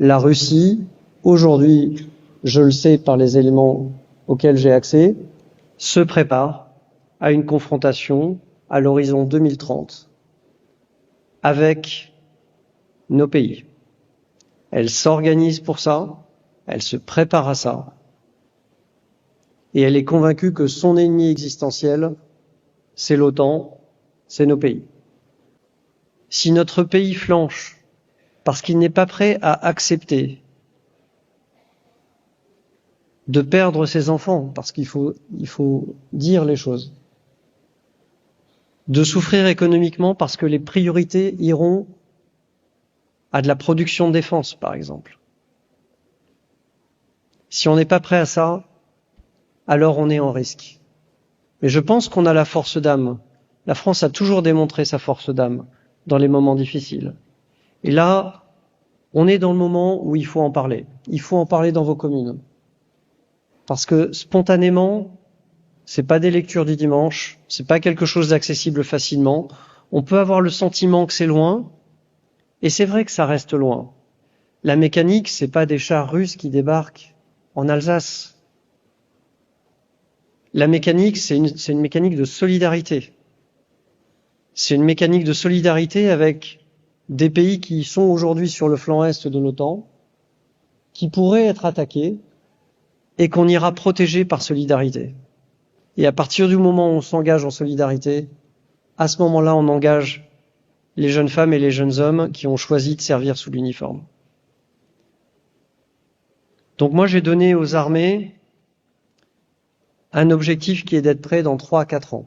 La Russie, aujourd'hui, je le sais par les éléments auxquels j'ai accès, se prépare à une confrontation à l'horizon 2030 avec nos pays. Elle s'organise pour ça, elle se prépare à ça, et elle est convaincue que son ennemi existentiel, c'est l'OTAN, c'est nos pays. Si notre pays flanche parce qu'il n'est pas prêt à accepter de perdre ses enfants, parce qu'il faut dire les choses, de souffrir économiquement parce que les priorités iront à de la production de défense, par exemple. Si on n'est pas prêt à ça, alors on est en risque. Mais je pense qu'on a la force d'âme. La France a toujours démontré sa force d'âme dans les moments difficiles. Et là, on est dans le moment où il faut en parler. Il faut en parler dans vos communes. Parce que spontanément, c'est pas des lectures du dimanche, c'est pas quelque chose d'accessible facilement. On peut avoir le sentiment que c'est loin, et c'est vrai que ça reste loin. La mécanique, c'est pas des chars russes qui débarquent en Alsace. La mécanique, c'est une mécanique de solidarité. C'est une mécanique de solidarité avec des pays qui sont aujourd'hui sur le flanc est de l'OTAN, qui pourraient être attaqués, et qu'on ira protéger par solidarité. Et à partir du moment où on s'engage en solidarité, à ce moment-là, on engage les jeunes femmes et les jeunes hommes qui ont choisi de servir sous l'uniforme. Donc moi, j'ai donné aux armées un objectif qui est d'être prêt dans 3 à 4 ans.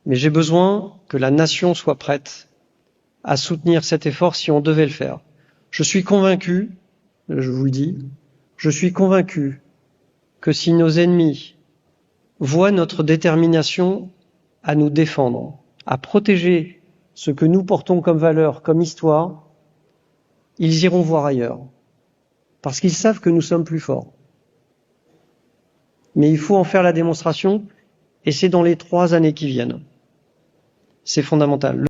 Mais j'ai besoin que la nation soit prête à soutenir cet effort si on devait le faire. Je suis convaincu, je vous le dis, je suis convaincu que si nos ennemis voient notre détermination à nous défendre, à protéger ce que nous portons comme valeur, comme histoire, ils iront voir ailleurs. Parce qu'ils savent que nous sommes plus forts. Mais il faut en faire la démonstration, et c'est dans les 3 années qui viennent. C'est fondamental.